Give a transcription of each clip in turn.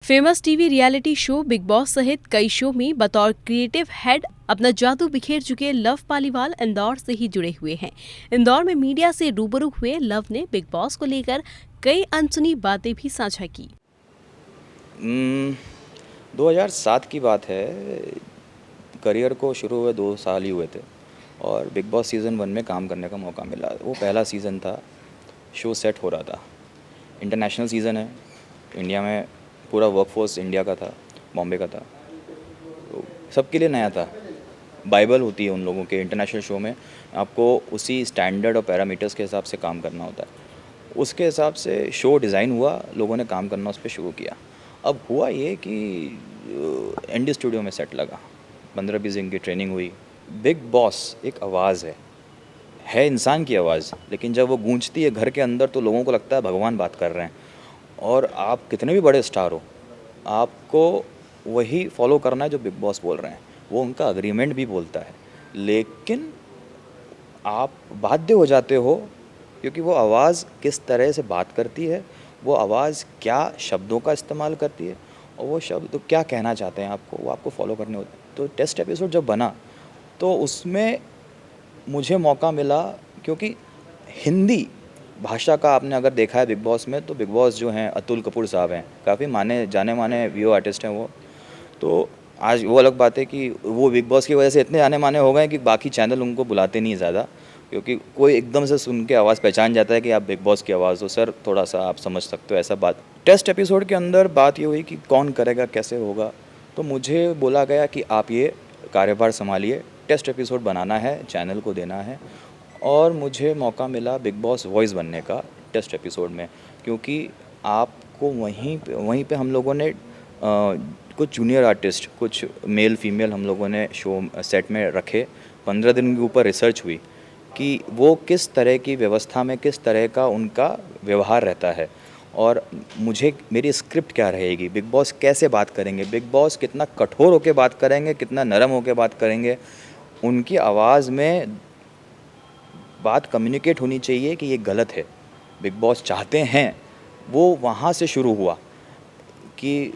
Famous TV reality show big boss सहित कई show में बतौर क्रिएटिव हेड अपना जादू बिखेर चुके लव पालीवाल इंदौर से ही जुड़े हुए हैं। इंदौर में मीडिया से रूबरू हुए लव ने बिग बॉस को लेकर कई अनसुनी बातें भी साझा की। 2007 की बात है। करियर को शुरू हुए 2 साल ही हुए थे और बिग बॉस सीज़न 1 में काम करने का मौका मिला। वो पहला सीज़न था, शो सेट हो रहा था। इंटरनेशनल सीज़न है, इंडिया में पूरा वर्कफोर्स इंडिया का था, बॉम्बे का था, तो सबके लिए नया था। बाइबल होती है उन लोगों के इंटरनेशनल शो में, आपको उसी स्टैंडर्ड और पैरामीटर्स के हिसाब से काम करना होता है। उसके हिसाब से शो डिज़ाइन हुआ, लोगों ने काम करना उस पे शुरू किया। अब हुआ ये कि एनडी स्टूडियो में सेट लगा, 15-20 दिन की ट्रेनिंग हुई। बिग बॉस एक आवाज़ है इंसान की आवाज़, लेकिन जब वो गूंजती है घर के अंदर तो लोगों को लगता है भगवान बात कर रहे हैं। और आप कितने भी बड़े स्टार हो, आपको वही फॉलो करना है जो बिग बॉस बोल रहे हैं। वो उनका अग्रीमेंट भी बोलता है, लेकिन आप बाध्य हो जाते हो क्योंकि वो आवाज़ किस तरह से बात करती है, वो आवाज़ क्या शब्दों का इस्तेमाल करती है और वो शब्द तो क्या कहना चाहते हैं आपको, वो आपको फॉलो करने होते हैं। तो टेस्ट एपिसोड जब बना तो उसमें मुझे मौका मिला, क्योंकि हिंदी भाषा का आपने अगर देखा है बिग बॉस में, तो बिग बॉस जो हैं अतुल कपूर साहब हैं, काफ़ी माने जाने माने वीओ आर्टिस्ट हैं वो। तो आज वो अलग बात है कि वो बिग बॉस की वजह से इतने जाने माने हो गए कि बाकी चैनल उनको बुलाते नहीं ज़्यादा, क्योंकि कोई एकदम से सुन के आवाज़ पहचान जाता है कि आप बिग बॉस की आवाज़ हो। सर थोड़ा सा आप समझ सकते हो ऐसा बात। टेस्ट एपिसोड के अंदर बात ये हुई कि कौन करेगा, कैसे होगा। तो मुझे बोला गया कि आप ये कार्यभार संभालिए, टेस्ट एपिसोड बनाना है, चैनल को देना है। और मुझे मौका मिला बिग बॉस वॉइस बनने का टेस्ट एपिसोड में, क्योंकि आपको वहीं पे हम लोगों ने कुछ जूनियर आर्टिस्ट, कुछ मेल फीमेल हम लोगों ने शो सेट में रखे। 15 दिन के ऊपर रिसर्च हुई कि वो किस तरह की व्यवस्था में किस तरह का उनका व्यवहार रहता है, और मुझे मेरी स्क्रिप्ट क्या रहेगी, बिग बॉस कैसे बात करेंगे, बिग बॉस कितना कठोर होकर बात करेंगे, कितना नरम होकर बात करेंगे। उनकी आवाज़ में बात कम्युनिकेट होनी चाहिए कि ये गलत है, बिग बॉस चाहते हैं। वो वहाँ से शुरू हुआ कि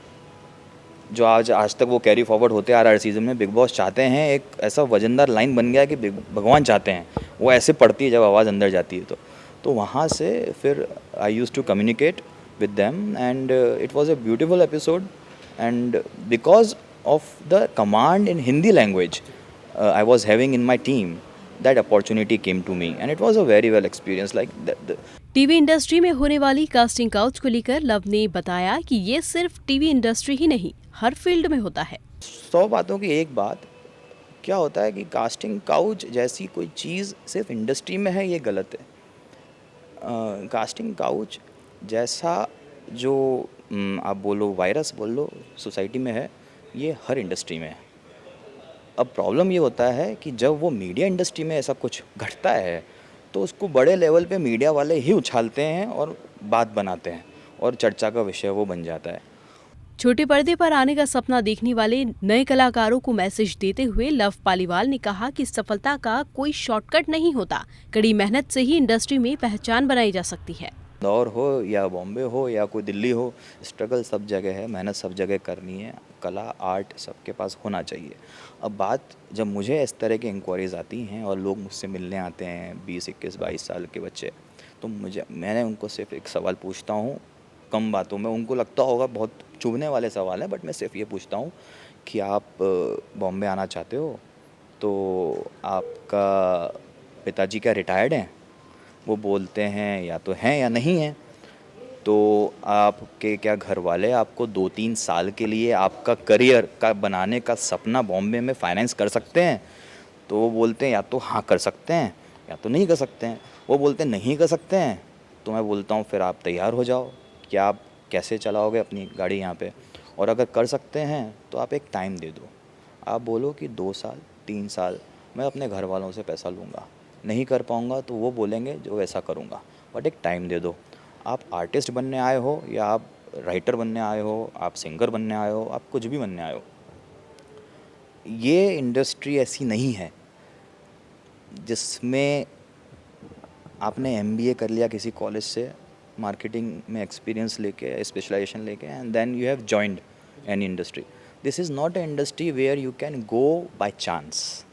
जो आज तक वो कैरी फॉरवर्ड होते आ रहा है सीज़न में, बिग बॉस चाहते हैं, एक ऐसा वजनदार लाइन बन गया कि भगवान चाहते हैं, वो ऐसे पड़ती है जब आवाज़ अंदर जाती है। तो वहाँ से फिर I use to communicate with them and it was a beautiful episode. And because of the command in Hindi language I was having in my team, that opportunity came to me and it was a very well experience like TV industry में होने वाली casting couch को लेकर love ने बताया कि ये सिर्फ टीवी इंडस्ट्री ही नहीं, हर फील्ड में होता है। 100 बातों की एक बात, क्या होता है कि कास्टिंग काउच जैसी कोई चीज़ सिर्फ इंडस्ट्री में है, ये गलत है। कास्टिंग काउच जैसा जो आप बोलो वायरस बोल लो सोसाइटी में है, ये हर इंडस्ट्री में है। अब प्रॉब्लम ये होता है कि जब वो मीडिया इंडस्ट्री में ऐसा कुछ घटता है तो उसको बड़े लेवल पे मीडिया वाले ही उछालते हैं और बात बनाते हैं और चर्चा का विषय वो बन जाता है। छोटे पर्दे पर आने का सपना देखने वाले नए कलाकारों को मैसेज देते हुए लव पालीवाल ने कहा कि सफलता का कोई शॉर्टकट नहीं होता, कड़ी मेहनत से ही इंडस्ट्री में पहचान बनाई जा सकती है। इंदौर हो या बॉम्बे हो या कोई दिल्ली हो, स्ट्रगल सब जगह है, मेहनत सब जगह करनी है, कला आर्ट सबके पास होना चाहिए। अब बात जब मुझे इस तरह की इंक्वायरीज़ आती हैं और लोग मुझसे मिलने आते हैं 20, 21, 22 साल के बच्चे, तो मैंने उनको सिर्फ एक सवाल पूछता हूँ, कम बातों में उनको लगता होगा बहुत चुभने वाले सवाल हैं, बट मैं सिर्फ ये पूछता हूँ कि आप बॉम्बे आना चाहते हो, तो आपका पिताजी क्या रिटायर्ड हैं? वो बोलते हैं या तो हैं या नहीं हैं। तो आपके क्या घर वाले आपको 2-3 साल के लिए आपका करियर का बनाने का सपना बॉम्बे में फाइनेंस कर सकते हैं? तो वो बोलते हैं या तो हाँ कर सकते हैं या तो नहीं कर सकते हैं। वो बोलते हैं नहीं कर सकते हैं, तो मैं बोलता हूँ फिर आप तैयार हो जाओ कि आप कैसे चलाओगे अपनी गाड़ी यहाँ पे, और अगर कर सकते हैं तो आप एक टाइम दे दो। आप बोलो कि 2 साल 3 साल मैं अपने घर वालों से पैसा लूँगा, नहीं कर पाऊँगा तो वो बोलेंगे जो वैसा करूँगा, बट एक टाइम दे दो। आप आर्टिस्ट बनने आए हो या आप राइटर बनने आए हो, आप सिंगर बनने आए हो, आप कुछ भी बनने आए हो, ये इंडस्ट्री ऐसी नहीं है जिसमें आपने एमबीए कर लिया किसी कॉलेज से मार्केटिंग में एक्सपीरियंस लेके, स्पेशलाइजेशन लेके, and then you have joined any industry. This is not a industry where you can go by chance.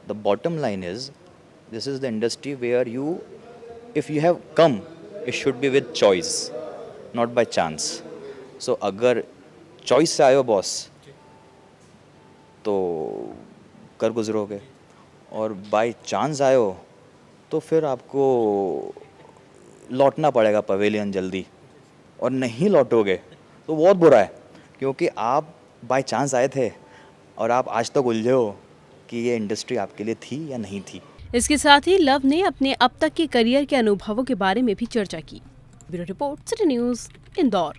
The bottom line is, this is the industry where you, if you have come, it should be with choice, not by chance. So अगर choice से आए हो boss तो कर गुजरोगे, और by chance आए हो तो फिर आपको लौटना पड़ेगा पवेलियन जल्दी, और नहीं लौटोगे तो बहुत बुरा है, क्योंकि आप बाय चांस आए थे और आप आज तक उलझे हो कि ये इंडस्ट्री आपके लिए थी या नहीं थी. इसके साथ ही लव ने अपने अब तक के करियर के अनुभवों के बारे में भी चर्चा की. Bureau report, city news, Indore.